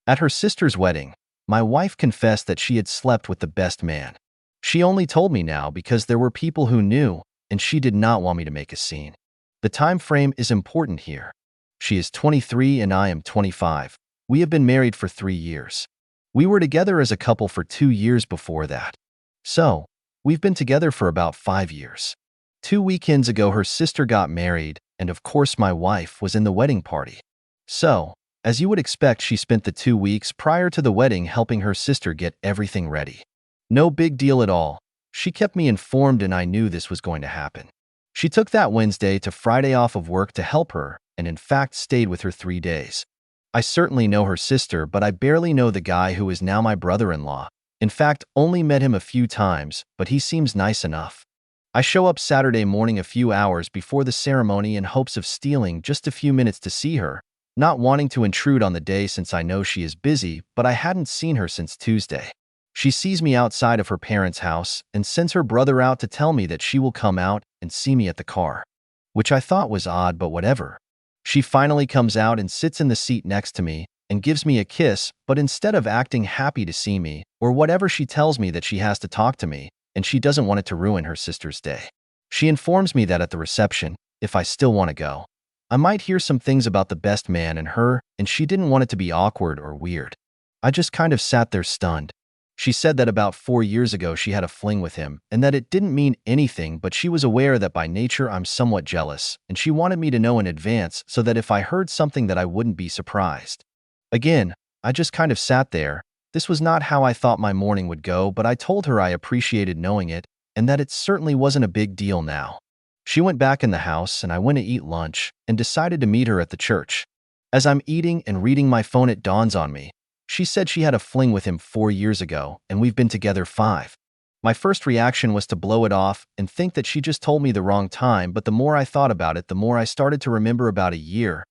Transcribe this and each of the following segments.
At her sister's wedding, my wife confessed that she had slept with the best man. She only told me now because there were people who knew, and she did not want me to make a scene. The time frame is important here. She is 23 and I am 25. We have been married for 3 years. We were together as a couple for 2 years before that. So, we've been together for about 5 years. 2 weekends ago, her sister got married, and of course my wife was in the wedding party. So, as you would expect, she spent the 2 weeks prior to the wedding helping her sister get everything ready. No big deal at all. She kept me informed and I knew this was going to happen. She took that Wednesday to Friday off of work to help her and in fact stayed with her 3 days. I certainly know her sister, but I barely know the guy who is now my brother-in-law. In fact, only met him a few times, but he seems nice enough. I show up Saturday morning a few hours before the ceremony in hopes of stealing just a few minutes to see her, not wanting to intrude on the day since I know she is busy, but I hadn't seen her since Tuesday. She sees me outside of her parents' house and sends her brother out to tell me that she will come out and see me at the car, which I thought was odd, but whatever. She finally comes out and sits in the seat next to me and gives me a kiss, but instead of acting happy to see me, or whatever, she tells me that she has to talk to me and she doesn't want it to ruin her sister's day. She informs me that at the reception, if I still want to go, I might hear some things about the best man and her, and she didn't want it to be awkward or weird. I just kind of sat there stunned. She said that about 4 years ago she had a fling with him and that it didn't mean anything, but she was aware that by nature I'm somewhat jealous, and she wanted me to know in advance so that if I heard something that I wouldn't be surprised. Again, I just kind of sat there. This was not how I thought my morning would go, but I told her I appreciated knowing it and that it certainly wasn't a big deal now. She went back in the house and I went to eat lunch and decided to meet her at the church. As I'm eating and reading my phone, it dawns on me. She said she had a fling with him 4 years ago and we've been together 5. My first reaction was to blow it off and think that she just told me the wrong time, but the more I thought about it, the more I started to remember about 1.5 years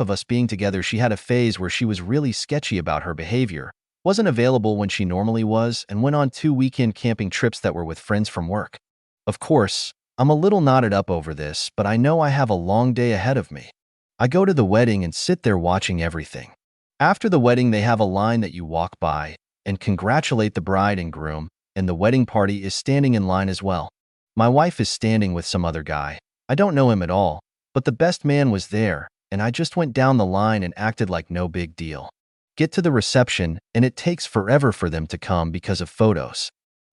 of us being together. She had a phase where she was really sketchy about her behavior, wasn't available when she normally was, and went on 2 weekend camping trips that were with friends from work. Of course, I'm a little knotted up over this, but I know I have a long day ahead of me. I go to the wedding and sit there watching everything. After the wedding, they have a line that you walk by and congratulate the bride and groom, and the wedding party is standing in line as well. My wife is standing with some other guy. I don't know him at all, but the best man was there, and I just went down the line and acted like no big deal. Get to the reception, and it takes forever for them to come because of photos.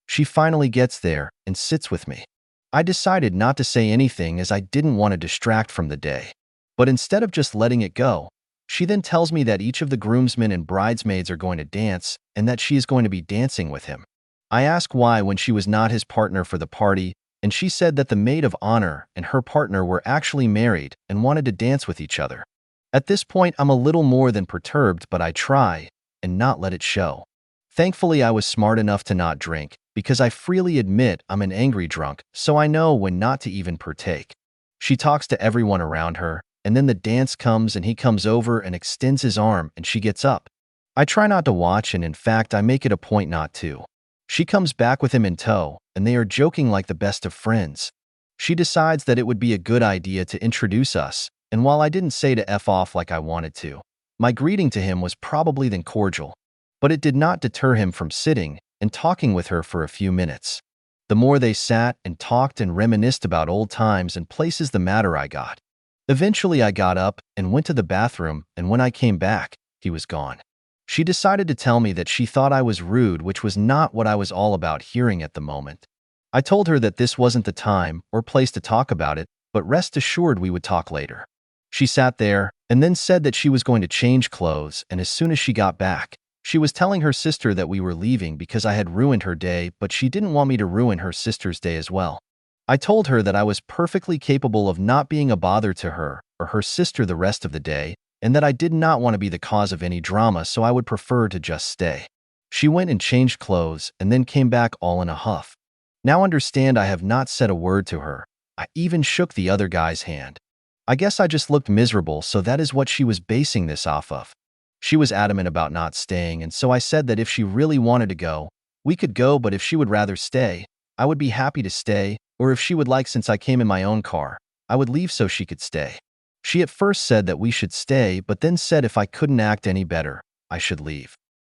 She finally gets there and sits with me. I decided not to say anything as I didn't want to distract from the day. But instead of just letting it go, she then tells me that each of the groomsmen and bridesmaids are going to dance and that she is going to be dancing with him. I ask why when she was not his partner for the party, and she said that the maid of honor and her partner were actually married and wanted to dance with each other. At this point, I'm a little more than perturbed, but I try and not let it show. Thankfully, I was smart enough to not drink, because I freely admit I'm an angry drunk, so I know when not to even partake. She talks to everyone around her, and then the dance comes and he comes over and extends his arm and she gets up. I try not to watch, and in fact I make it a point not to. She comes back with him in tow, and they are joking like the best of friends. She decides that it would be a good idea to introduce us, and while I didn't say to F off like I wanted to, my greeting to him was probably then cordial. But it did not deter him from sitting and talking with her for a few minutes. The more they sat and talked and reminisced about old times and places, the madder I got. Eventually I got up and went to the bathroom, and when I came back, he was gone. She decided to tell me that she thought I was rude, which was not what I was all about hearing at the moment. I told her that this wasn't the time or place to talk about it, but rest assured we would talk later. She sat there and then said that she was going to change clothes, and as soon as she got back, she was telling her sister that we were leaving because I had ruined her day, but she didn't want me to ruin her sister's day as well. I told her that I was perfectly capable of not being a bother to her or her sister the rest of the day, and that I did not want to be the cause of any drama, so I would prefer to just stay. She went and changed clothes and then came back all in a huff. Now understand, I have not said a word to her. I even shook the other guy's hand. I guess I just looked miserable, so that is what she was basing this off of. She was adamant about not staying, and so I said that if she really wanted to go, we could go, but if she would rather stay, I would be happy to stay, or if she would like, since I came in my own car, I would leave so she could stay. She at first said that we should stay, but then said if I couldn't act any better, I should leave.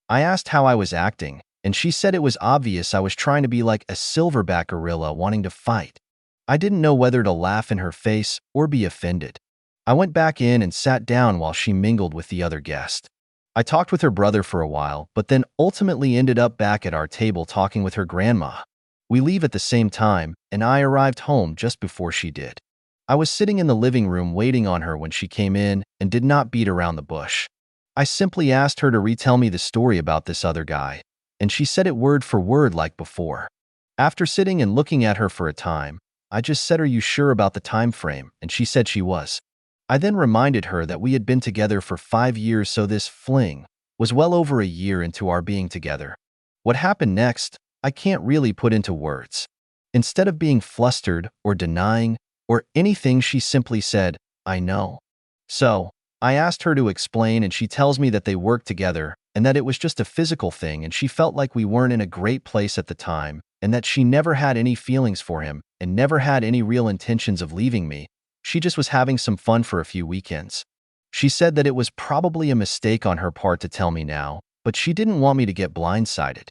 I asked how I was acting, and she said it was obvious I was trying to be like a silverback gorilla wanting to fight. I didn't know whether to laugh in her face or be offended. I went back in and sat down while she mingled with the other guest. I talked with her brother for a while, but then ultimately ended up back at our table talking with her grandma. We leave at the same time, and I arrived home just before she did. I was sitting in the living room waiting on her when she came in and did not beat around the bush. I simply asked her to retell me the story about this other guy, and she said it word for word like before. After sitting and looking at her for a time, I just said, "Are you sure about the time frame?" And she said she was. I then reminded her that we had been together for 5 years, so this fling was well over a year into our being together. What happened next, I can't really put into words. Instead of being flustered or denying or anything, she simply said, "I know." So, I asked her to explain, and she tells me that they worked together and that it was just a physical thing, and she felt like we weren't in a great place at the time, and that she never had any feelings for him and never had any real intentions of leaving me. She just was having some fun for a few weekends. She said that it was probably a mistake on her part to tell me now, but she didn't want me to get blindsided.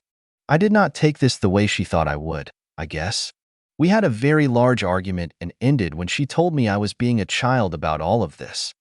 I did not take this the way she thought I would, I guess. We had a very large argument and ended when she told me I was being a child about all of this.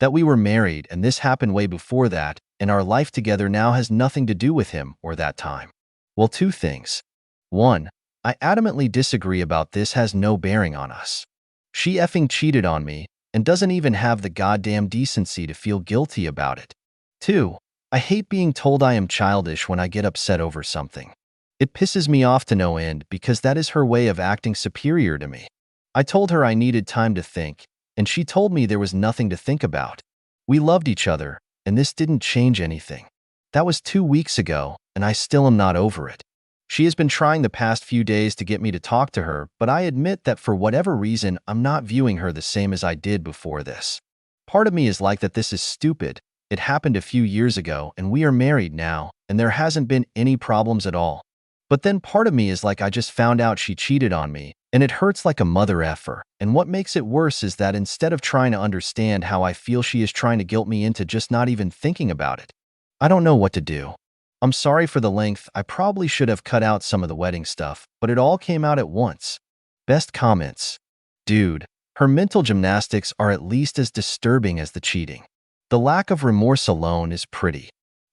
That we were married and this happened way before that, and our life together now has nothing to do with him or that time. Well, two things. One, I adamantly disagree about this, has no bearing on us. She effing cheated on me and doesn't even have the goddamn decency to feel guilty about it. Two, I hate being told I am childish when I get upset over something. It pisses me off to no end because that is her way of acting superior to me. I told her I needed time to think, and she told me there was nothing to think about. We loved each other, and this didn't change anything. That was 2 weeks ago, and I still am not over it. She has been trying the past few days to get me to talk to her, but I admit that for whatever reason, I'm not viewing her the same as I did before this. Part of me is like that this is stupid. It happened a few years ago, and we are married now, and there hasn't been any problems at all. But then part of me is like, I just found out she cheated on me, and it hurts like a mother effer. And what makes it worse is that instead of trying to understand how I feel, she is trying to guilt me into just not even thinking about it. I don't know what to do. I'm sorry for the length. I probably should have cut out some of the wedding stuff, but it all came out at once. Best comments. Dude, her mental gymnastics are at least as disturbing as the cheating. The lack of remorse alone is pretty.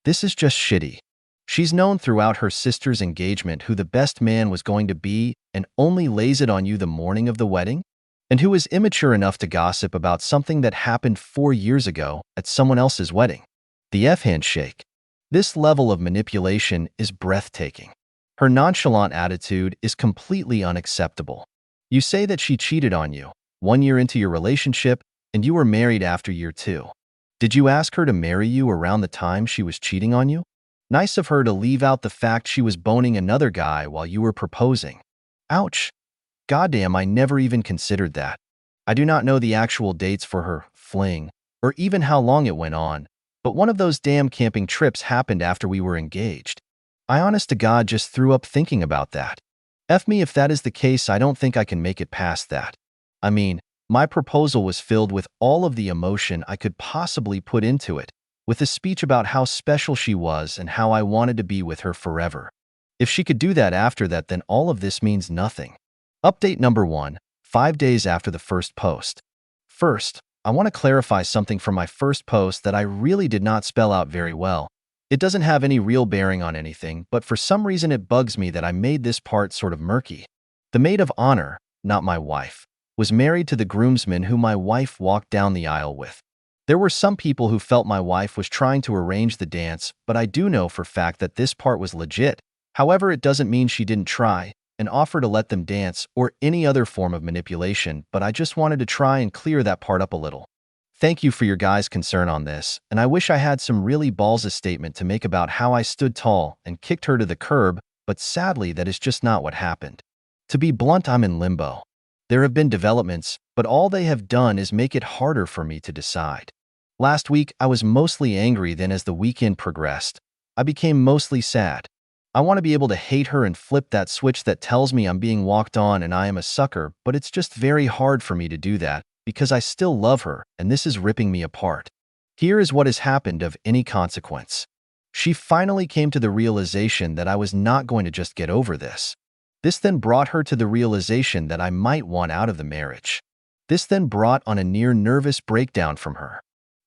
This is just shitty. She's known throughout her sister's engagement who the best man was going to be and only lays it on you the morning of the wedding? And who is immature enough to gossip about something that happened 4 years ago at someone else's wedding? The F-handshake. This level of manipulation is breathtaking. Her nonchalant attitude is completely unacceptable. You say that she cheated on you 1 year into your relationship, and you were married after year 2. Did you ask her to marry you around the time she was cheating on you? Nice of her to leave out the fact she was boning another guy while you were proposing. Ouch. Goddamn, I never even considered that. I do not know the actual dates for her fling, or even how long it went on, but one of those damn camping trips happened after we were engaged. I honest to God just threw up thinking about that. F me if that is the case. I don't think I can make it past that. I mean, my proposal was filled with all of the emotion I could possibly put into it, with a speech about how special she was and how I wanted to be with her forever. If she could do that after that, then all of this means nothing. Update number 1, 5 days after the first post. First, I want to clarify something from my first post that I really did not spell out very well. It doesn't have any real bearing on anything, but for some reason it bugs me that I made this part sort of murky. The maid of honor, not my wife, was married to the groomsman who my wife walked down the aisle with. There were some people who felt my wife was trying to arrange the dance, but I do know for a fact that this part was legit. However, it doesn't mean she didn't try and offer to let them dance or any other form of manipulation, but I just wanted to try and clear that part up a little. Thank you for your guys' concern on this, and I wish I had some really ballsy statement to make about how I stood tall and kicked her to the curb, but sadly that is just not what happened. To be blunt, I'm in limbo. There have been developments, but all they have done is make it harder for me to decide. Last week, I was mostly angry. Then as the weekend progressed, I became mostly sad. I want to be able to hate her and flip that switch that tells me I'm being walked on and I am a sucker, but it's just very hard for me to do that because I still love her and this is ripping me apart. Here is what has happened of any consequence. She finally came to the realization that I was not going to just get over this. This then brought her to the realization that I might want out of the marriage. This then brought on a near nervous breakdown from her.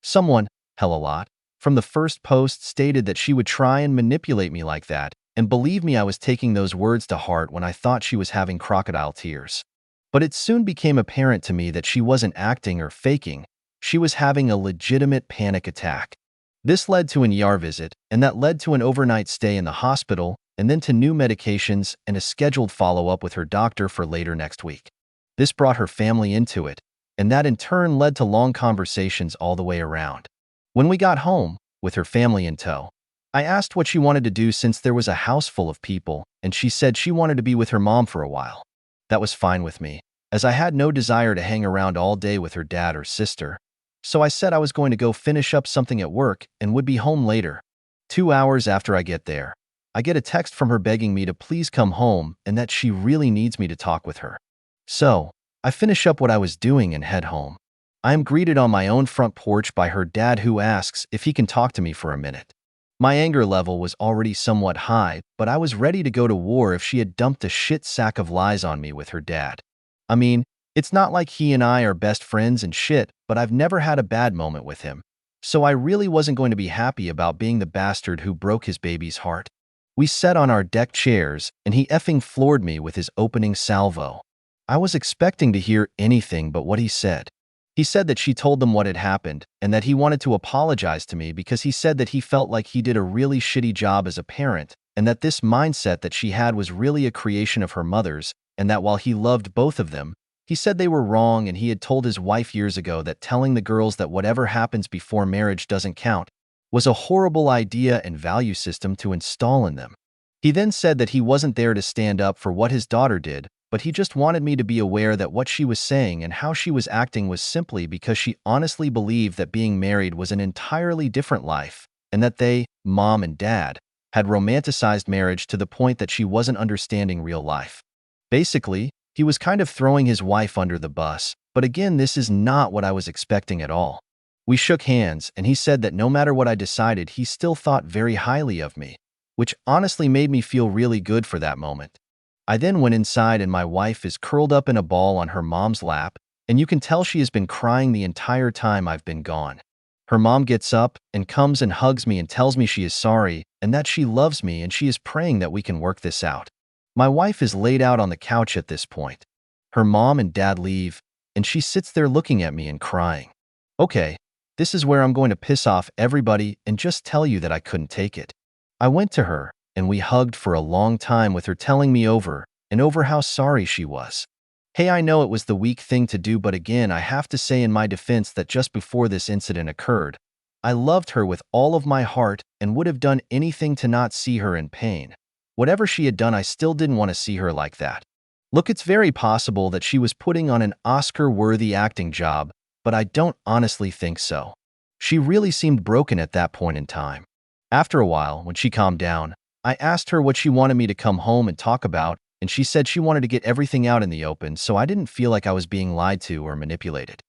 Someone, hell a lot, from the first post stated that she would try and manipulate me like that, and believe me, I was taking those words to heart when I thought she was having crocodile tears. But it soon became apparent to me that she wasn't acting or faking. She was having a legitimate panic attack. This led to an ER visit, and that led to an overnight stay in the hospital, and then to new medications and a scheduled follow-up with her doctor for later next week. This brought her family into it, and that in turn led to long conversations all the way around. When we got home, with her family in tow, I asked what she wanted to do since there was a house full of people, and she said she wanted to be with her mom for a while. That was fine with me, as I had no desire to hang around all day with her dad or sister. So I said I was going to go finish up something at work and would be home later. 2 hours after I get there, I get a text from her begging me to please come home and that she really needs me to talk with her. So, I finish up what I was doing and head home. I am greeted on my own front porch by her dad, who asks if he can talk to me for a minute. My anger level was already somewhat high, but I was ready to go to war if she had dumped a shit sack of lies on me with her dad. I mean, it's not like he and I are best friends and shit, but I've never had a bad moment with him. So I really wasn't going to be happy about being the bastard who broke his baby's heart. We sat on our deck chairs, and he effing floored me with his opening salvo. I was expecting to hear anything but what he said. He said that she told them what had happened, and that he wanted to apologize to me because he said that he felt like he did a really shitty job as a parent, and that this mindset that she had was really a creation of her mother's, and that while he loved both of them, he said they were wrong, and he had told his wife years ago that telling the girls that whatever happens before marriage doesn't count was a horrible idea and value system to install in them. He then said that he wasn't there to stand up for what his daughter did, but he just wanted me to be aware that what she was saying and how she was acting was simply because she honestly believed that being married was an entirely different life, and that they, mom and dad, had romanticized marriage to the point that she wasn't understanding real life. Basically, he was kind of throwing his wife under the bus, but again, this is not what I was expecting at all. We shook hands, and he said that no matter what I decided, he still thought very highly of me, which honestly made me feel really good for that moment. I then went inside, and my wife is curled up in a ball on her mom's lap, and you can tell she has been crying the entire time I've been gone. Her mom gets up and comes and hugs me and tells me she is sorry and that she loves me and she is praying that we can work this out. My wife is laid out on the couch at this point. Her mom and dad leave, and she sits there looking at me and crying. Okay, this is where I'm going to piss off everybody and just tell you that I couldn't take it. I went to her, and we hugged for a long time with her telling me over and over how sorry she was. Hey, I know it was the weak thing to do, but again, I have to say in my defense that just before this incident occurred, I loved her with all of my heart and would have done anything to not see her in pain. Whatever she had done, I still didn't want to see her like that. Look, it's very possible that she was putting on an Oscar-worthy acting job, but I don't honestly think so. She really seemed broken at that point in time. After a while, when she calmed down, I asked her what she wanted me to come home and talk about, and she said she wanted to get everything out in the open so I didn't feel like I was being lied to or manipulated.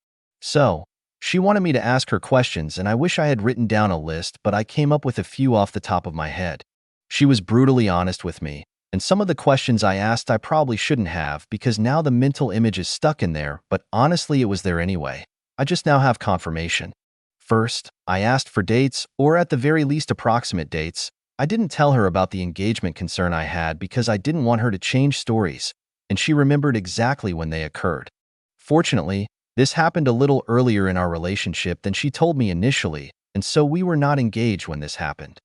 So, she wanted me to ask her questions, and I wish I had written down a list, but I came up with a few off the top of my head. She was brutally honest with me, and some of the questions I asked I probably shouldn't have because now the mental image is stuck in there, but honestly it was there anyway. I just now have confirmation. First, I asked for dates, or at the very least approximate dates. I didn't tell her about the engagement concern I had because I didn't want her to change stories, and she remembered exactly when they occurred. Fortunately, this happened a little earlier in our relationship than she told me initially, and so we were not engaged when this happened.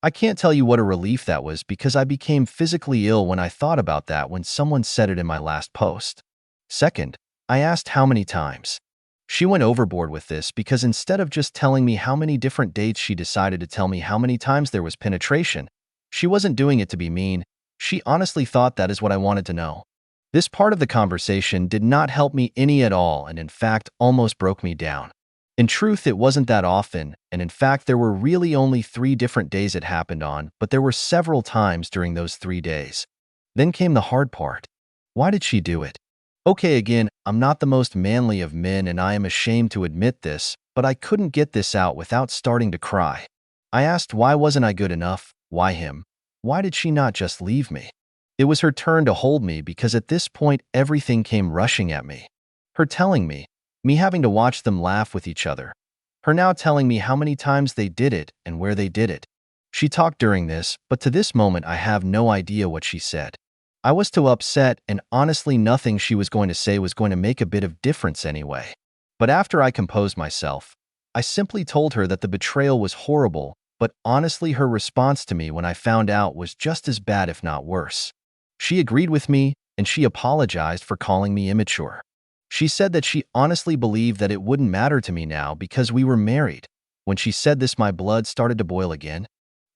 I can't tell you what a relief that was because I became physically ill when I thought about that when someone said it in my last post. Second, I asked how many times. She went overboard with this because instead of just telling me how many different dates, she decided to tell me how many times there was penetration. She wasn't doing it to be mean. She honestly thought that is what I wanted to know. This part of the conversation did not help me any at all and in fact almost broke me down. In truth, it wasn't that often, and in fact there were really only 3 different days it happened on, but there were several times during those 3 days. Then came the hard part. Why did she do it? Okay, again, I'm not the most manly of men and I am ashamed to admit this, but I couldn't get this out without starting to cry. I asked why wasn't I good enough, why him, why did she not just leave me? It was her turn to hold me because at this point everything came rushing at me. Her telling me having to watch them laugh with each other. Her now telling me how many times they did it and where they did it. She talked during this, but to this moment I have no idea what she said. I was too upset, and honestly nothing she was going to say was going to make a bit of difference anyway. But after I composed myself, I simply told her that the betrayal was horrible, but honestly her response to me when I found out was just as bad if not worse. She agreed with me, and she apologized for calling me immature. She said that she honestly believed that it wouldn't matter to me now because we were married. When she said this, my blood started to boil again.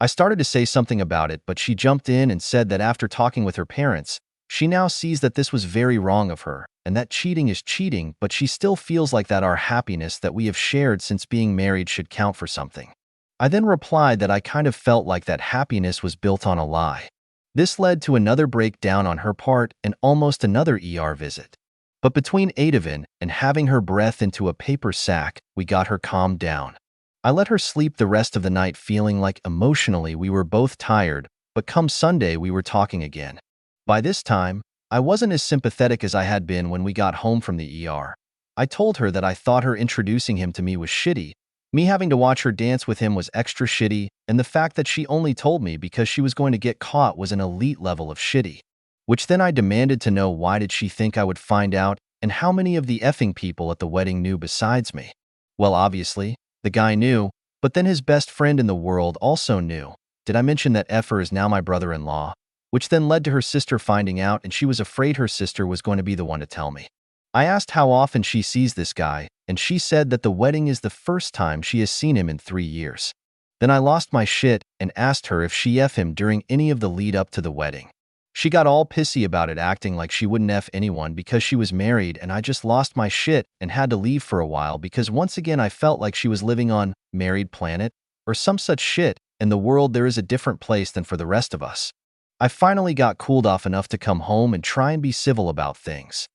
I started to say something about it, but she jumped in and said that after talking with her parents, she now sees that this was very wrong of her, and that cheating is cheating, but she still feels like that our happiness that we have shared since being married should count for something. I then replied that I kind of felt like that happiness was built on a lie. This led to another breakdown on her part and almost another ER visit. But between Aitareddit and having her breath into a paper sack, we got her calmed down. I let her sleep the rest of the night feeling like emotionally we were both tired, but come Sunday we were talking again. By this time, I wasn't as sympathetic as I had been when we got home from the ER. I told her that I thought her introducing him to me was shitty, me having to watch her dance with him was extra shitty, and the fact that she only told me because she was going to get caught was an elite level of shitty. Which then I demanded to know why did she think I would find out and how many of the effing people at the wedding knew besides me. Well, obviously, the guy knew, but then his best friend in the world also knew. Did I mention that Effer is now my brother-in-law? Which then led to her sister finding out, and she was afraid her sister was going to be the one to tell me. I asked how often she sees this guy, and she said that the wedding is the first time she has seen him in 3 years. Then I lost my shit and asked her if she F him during any of the lead up to the wedding. She got all pissy about it, acting like she wouldn't F anyone because she was married, and I just lost my shit and had to leave for a while because once again I felt like she was living on Married Planet or some such shit. In the world there is a different place than for the rest of us. I finally got cooled off enough to come home and try and be civil about things.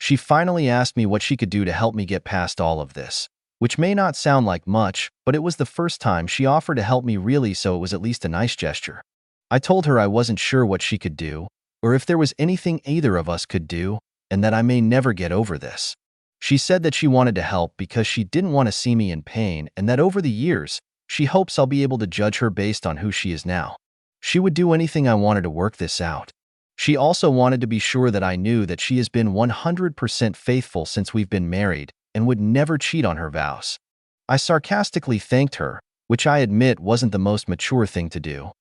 She finally asked me what she could do to help me get past all of this, which may not sound like much, but it was the first time she offered to help me really, so it was at least a nice gesture. I told her I wasn't sure what she could do, or if there was anything either of us could do, and that I may never get over this. She said that she wanted to help because she didn't want to see me in pain, and that over the years, she hopes I'll be able to judge her based on who she is now. She would do anything I wanted to work this out. She also wanted to be sure that I knew that she has been 100% faithful since we've been married and would never cheat on her vows. I sarcastically thanked her, which I admit wasn't the most mature thing to do.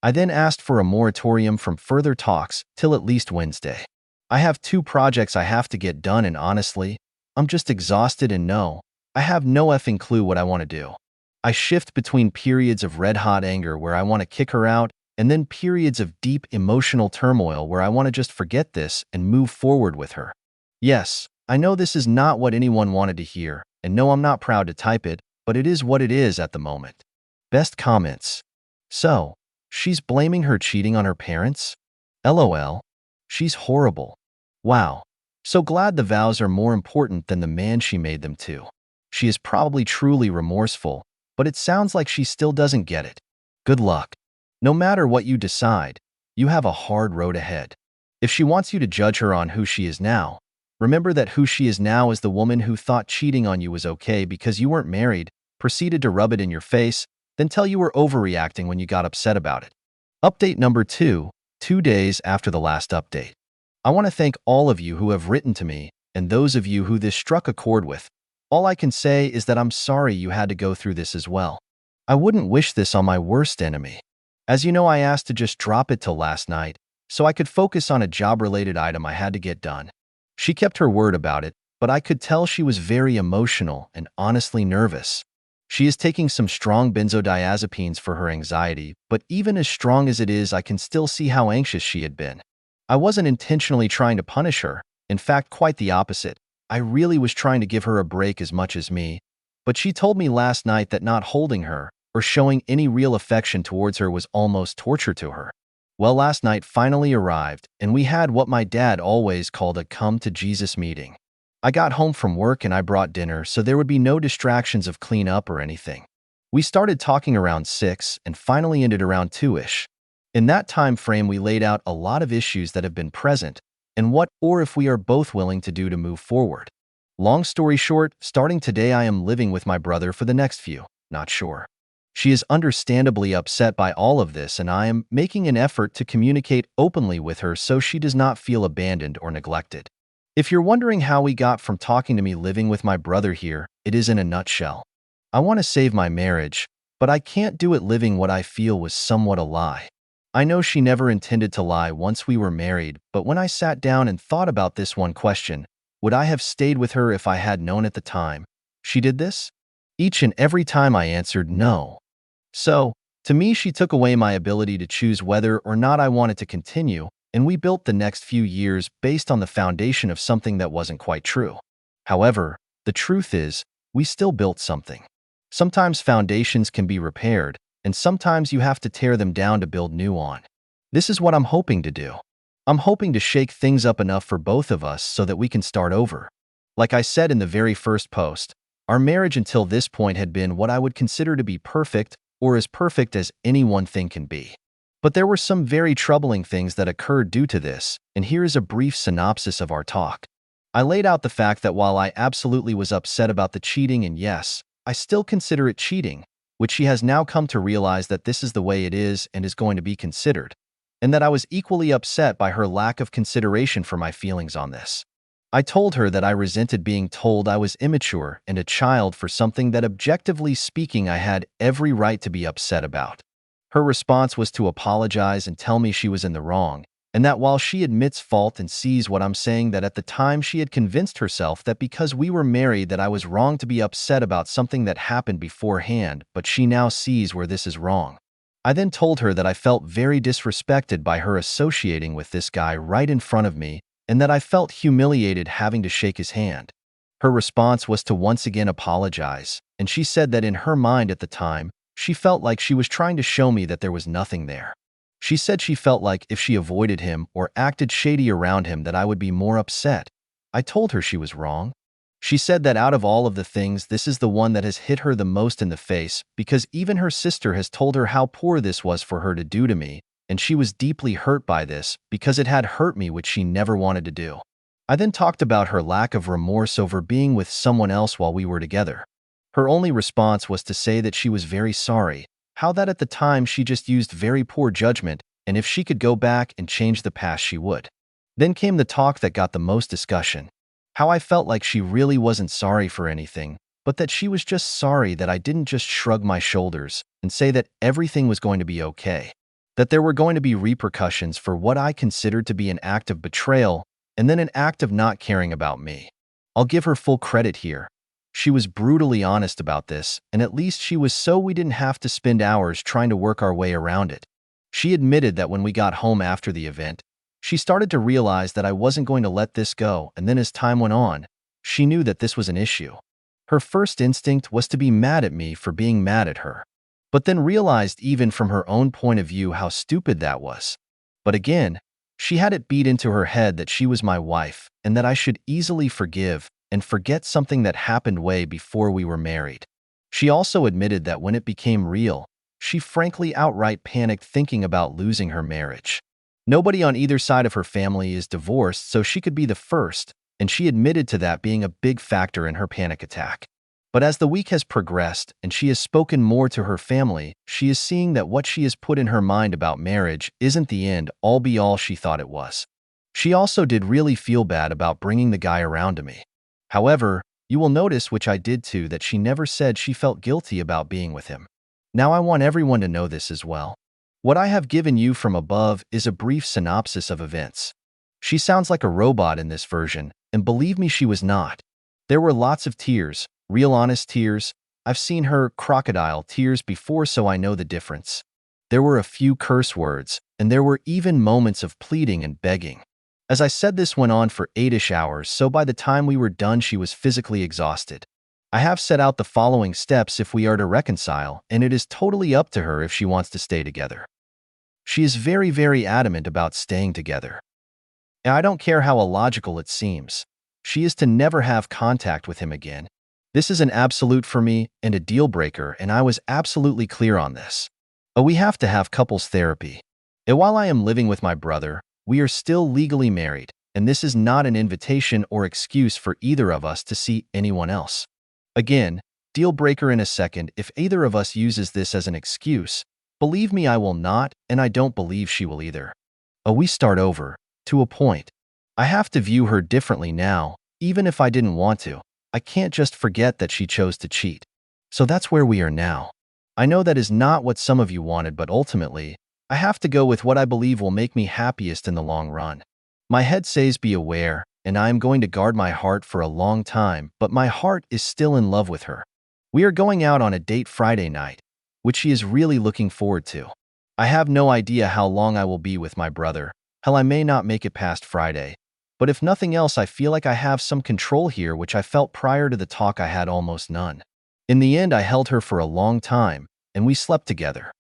I then asked for a moratorium from further talks till at least Wednesday. I have 2 projects I have to get done, and honestly, I'm just exhausted and I have no effing clue what I want to do. I shift between periods of red-hot anger where I want to kick her out and then periods of deep emotional turmoil where I want to just forget this and move forward with her. Yes, I know this is not what anyone wanted to hear, and no, I'm not proud to type it, but it is what it is at the moment. Best comments. So, she's blaming her cheating on her parents? LOL. She's horrible. Wow. So glad the vows are more important than the man she made them to. She is probably truly remorseful, but it sounds like she still doesn't get it. Good luck. No matter what you decide, you have a hard road ahead. If she wants you to judge her on who she is now, remember that who she is now is the woman who thought cheating on you was okay because you weren't married, proceeded to rub it in your face, then tell you were overreacting when you got upset about it. Update number 2, 2 days after the last update. I want to thank all of you who have written to me and those of you who this struck a chord with. All I can say is that I'm sorry you had to go through this as well. I wouldn't wish this on my worst enemy. As you know, I asked to just drop it till last night so I could focus on a job-related item I had to get done. She kept her word about it, but I could tell she was very emotional and honestly nervous. She is taking some strong benzodiazepines for her anxiety, but even as strong as it is, I can still see how anxious she had been. I wasn't intentionally trying to punish her. In fact, quite the opposite. I really was trying to give her a break as much as me, but she told me last night that not holding her or showing any real affection towards her was almost torture to her. Well, last night finally arrived, and we had what my dad always called a come-to-Jesus meeting. I got home from work and I brought dinner so there would be no distractions of cleanup or anything. We started talking around 6 and finally ended around 2-ish. In that time frame, we laid out a lot of issues that have been present and what or if we are both willing to do to move forward. Long story short, starting today I am living with my brother for the next few, not sure. She is understandably upset by all of this, and I am making an effort to communicate openly with her so she does not feel abandoned or neglected. If you're wondering how we got from talking to me living with my brother here, it is in a nutshell. I want to save my marriage, but I can't do it living what I feel was somewhat a lie. I know she never intended to lie once we were married, but when I sat down and thought about this one question, would I have stayed with her if I had known at the time she did this? Each and every time I answered no. So, to me, she took away my ability to choose whether or not I wanted to continue, and we built the next few years based on the foundation of something that wasn't quite true. However, the truth is, we still built something. Sometimes foundations can be repaired, and sometimes you have to tear them down to build new on. This is what I'm hoping to do. I'm hoping to shake things up enough for both of us so that we can start over. Like I said in the very first post, our marriage until this point had been what I would consider to be perfect, or as perfect as any one thing can be. But there were some very troubling things that occurred due to this, and here is a brief synopsis of our talk. I laid out the fact that while I absolutely was upset about the cheating, and yes, I still consider it cheating, which she has now come to realize that this is the way it is and is going to be considered, and that I was equally upset by her lack of consideration for my feelings on this. I told her that I resented being told I was immature and a child for something that, objectively speaking, I had every right to be upset about. Her response was to apologize and tell me she was in the wrong, and that while she admits fault and sees what I'm saying, that at the time she had convinced herself that because we were married that I was wrong to be upset about something that happened beforehand, but she now sees where this is wrong. I then told her that I felt very disrespected by her associating with this guy right in front of me, and that I felt humiliated having to shake his hand. Her response was to once again apologize, and she said that in her mind at the time, she felt like she was trying to show me that there was nothing there. She said she felt like if she avoided him or acted shady around him that I would be more upset. I told her she was wrong. She said that out of all of the things, this is the one that has hit her the most in the face, because even her sister has told her how poor this was for her to do to me, and she was deeply hurt by this because it had hurt me, which she never wanted to do. I then talked about her lack of remorse over being with someone else while we were together. Her only response was to say that she was very sorry, how that at the time she just used very poor judgment, and if she could go back and change the past she would. Then came the talk that got the most discussion. How I felt like she really wasn't sorry for anything, but that she was just sorry that I didn't just shrug my shoulders and say that everything was going to be okay. That there were going to be repercussions for what I considered to be an act of betrayal and then an act of not caring about me. I'll give her full credit here. She was brutally honest about this, and at least she was, so we didn't have to spend hours trying to work our way around it. She admitted that when we got home after the event, she started to realize that I wasn't going to let this go, and then as time went on, she knew that this was an issue. Her first instinct was to be mad at me for being mad at her, but then realized even from her own point of view how stupid that was. But again, she had it beat into her head that she was my wife and that I should easily forgive and forget something that happened way before we were married. She also admitted that when it became real, she frankly outright panicked thinking about losing her marriage. Nobody on either side of her family is divorced, so she could be the first, and she admitted to that being a big factor in her panic attack. But as the week has progressed and she has spoken more to her family, she is seeing that what she has put in her mind about marriage isn't the end all be all she thought it was. She also did really feel bad about bringing the guy around to me. However, you will notice, which I did too, that she never said she felt guilty about being with him. Now I want everyone to know this as well. What I have given you from above is a brief synopsis of events. She sounds like a robot in this version, and believe me, she was not. There were lots of tears, real honest tears. I've seen her crocodile tears before, so I know the difference. There were a few curse words, and there were even moments of pleading and begging. As I said, this went on for 8-ish hours, so by the time we were done, she was physically exhausted. I have set out the following steps if we are to reconcile, and it is totally up to her if she wants to stay together. She is very, very adamant about staying together. And I don't care how illogical it seems. She is to never have contact with him again. This is an absolute for me and a deal breaker, and I was absolutely clear on this. We have to have couples therapy. And while I am living with my brother, we are still legally married, and this is not an invitation or excuse for either of us to see anyone else. Again, deal breaker in a second if either of us uses this as an excuse. Believe me, I will not, and I don't believe she will either. We start over, to a point. I have to view her differently now, even if I didn't want to. I can't just forget that she chose to cheat. So that's where we are now. I know that is not what some of you wanted, but ultimately, I have to go with what I believe will make me happiest in the long run. My head says be aware, and I am going to guard my heart for a long time, but my heart is still in love with her. We are going out on a date Friday night, which she is really looking forward to. I have no idea how long I will be with my brother. Hell, I may not make it past Friday. But if nothing else, I feel like I have some control here, which I felt prior to the talk I had almost none. In the end, I held her for a long time, and we slept together.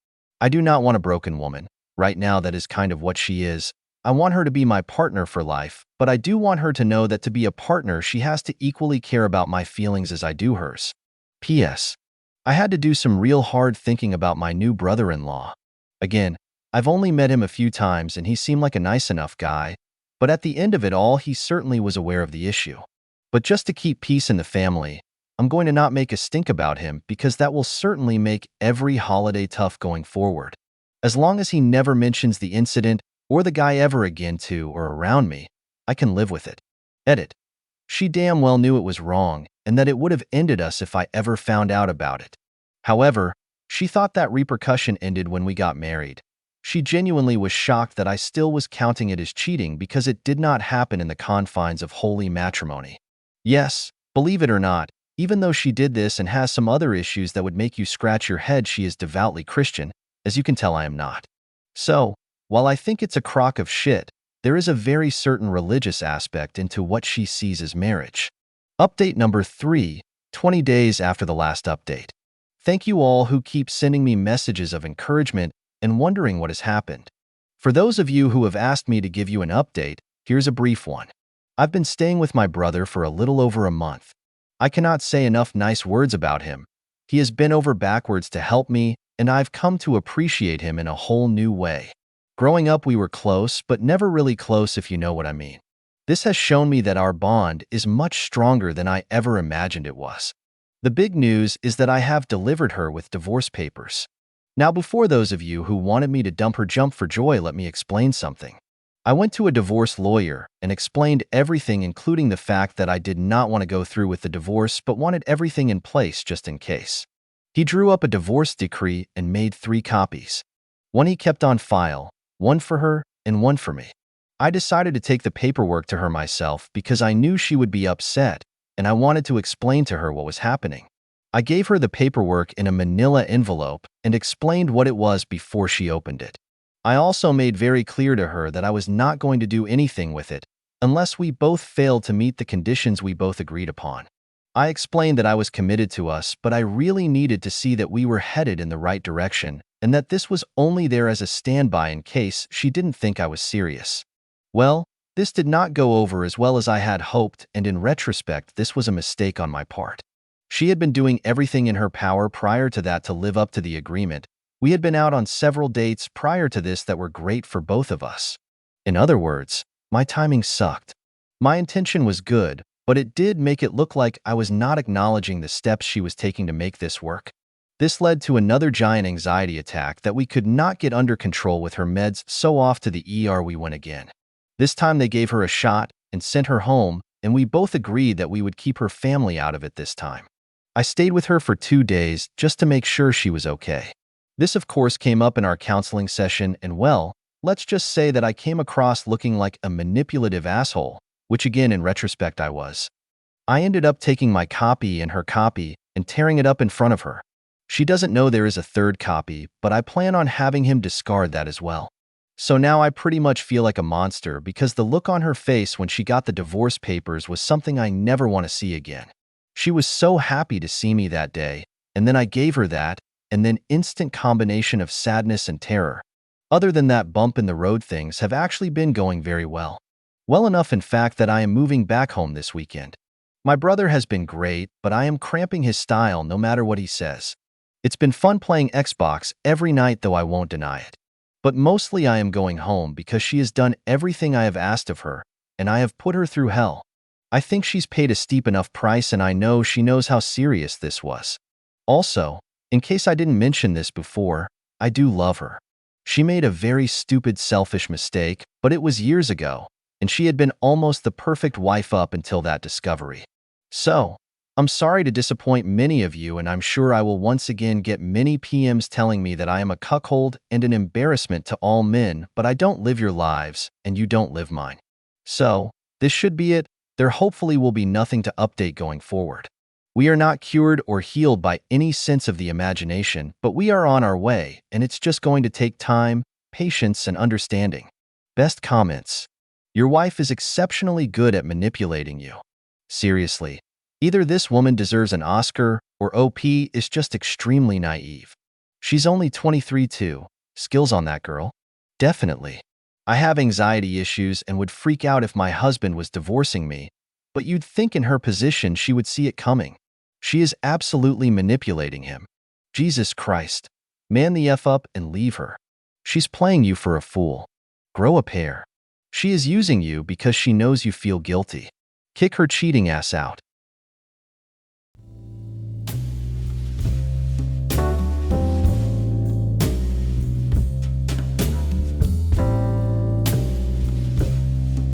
I do not want a broken woman. Right now, that is kind of what she is. I want her to be my partner for life, but I do want her to know that to be a partner, she has to equally care about my feelings as I do hers. P.S. I had to do some real hard thinking about my new brother-in-law. Again, I've only met him a few times, and he seemed like a nice enough guy. But at the end of it all, he certainly was aware of the issue. But just to keep peace in the family, I'm going to not make a stink about him, because that will certainly make every holiday tough going forward. As long as he never mentions the incident or the guy ever again to or around me, I can live with it. Edit. She damn well knew it was wrong and that it would have ended us if I ever found out about it. However, she thought that repercussion ended when we got married. She genuinely was shocked that I still was counting it as cheating because it did not happen in the confines of holy matrimony. Yes, believe it or not, even though she did this and has some other issues that would make you scratch your head, she is devoutly Christian. As you can tell, I am not. So, while I think it's a crock of shit, there is a very certain religious aspect into what she sees as marriage. Update number 3, 20 days after the last update. Thank you all who keep sending me messages of encouragement and wondering what has happened. For those of you who have asked me to give you an update, here's a brief one. I've been staying with my brother for a little over a month. I cannot say enough nice words about him. He has been over backwards to help me, and I've come to appreciate him in a whole new way. Growing up, we were close, but never really close, if you know what I mean. This has shown me that our bond is much stronger than I ever imagined it was. The big news is that I have delivered her with divorce papers. Now, before those of you who wanted me to dump her jump for joy, let me explain something. I went to a divorce lawyer and explained everything, including the fact that I did not want to go through with the divorce but wanted everything in place just in case. He drew up a divorce decree and made 3 copies. One he kept on file, one for her, and one for me. I decided to take the paperwork to her myself because I knew she would be upset, and I wanted to explain to her what was happening. I gave her the paperwork in a manila envelope and explained what it was before she opened it. I also made very clear to her that I was not going to do anything with it unless we both failed to meet the conditions we both agreed upon. I explained that I was committed to us, but I really needed to see that we were headed in the right direction and that this was only there as a standby in case she didn't think I was serious. Well, this did not go over as well as I had hoped, and in retrospect, this was a mistake on my part. She had been doing everything in her power prior to that to live up to the agreement. We had been out on several dates prior to this that were great for both of us. In other words, my timing sucked. My intention was good, but it did make it look like I was not acknowledging the steps she was taking to make this work. This led to another giant anxiety attack that we could not get under control with her meds, so off to the ER we went again. This time they gave her a shot and sent her home, and we both agreed that we would keep her family out of it this time. I stayed with her for 2 days just to make sure she was okay. This, of course, came up in our counseling session, and well, let's just say that I came across looking like a manipulative asshole, which again, in retrospect, I was. I ended up taking my copy and her copy and tearing it up in front of her. She doesn't know there is a 3rd copy, but I plan on having him discard that as well. So now I pretty much feel like a monster because the look on her face when she got the divorce papers was something I never want to see again. She was so happy to see me that day, and then I gave her that, and then instant combination of sadness and terror. Other than that bump in the road, things have actually been going very well. Well enough, in fact, that I am moving back home this weekend. My brother has been great, but I am cramping his style no matter what he says. It's been fun playing Xbox every night, though I won't deny it. But mostly I am going home because she has done everything I have asked of her, and I have put her through hell. I think she's paid a steep enough price, and I know she knows how serious this was. Also, in case I didn't mention this before, I do love her. She made a very stupid, selfish mistake, but it was years ago, and she had been almost the perfect wife up until that discovery. So, I'm sorry to disappoint many of you, and I'm sure I will once again get many PMs telling me that I am a cuckold and an embarrassment to all men, but I don't live your lives, and you don't live mine. So, this should be it. There hopefully will be nothing to update going forward. We are not cured or healed by any sense of the imagination, but we are on our way, and it's just going to take time, patience, and understanding. Best comments. Your wife is exceptionally good at manipulating you. Seriously, either this woman deserves an Oscar, or OP is just extremely naive. She's only 23 too. Skills on that girl? Definitely. I have anxiety issues and would freak out if my husband was divorcing me, but you'd think in her position she would see it coming. She is absolutely manipulating him. Jesus Christ. Man the F up and leave her. She's playing you for a fool. Grow a pair. She is using you because she knows you feel guilty. Kick her cheating ass out.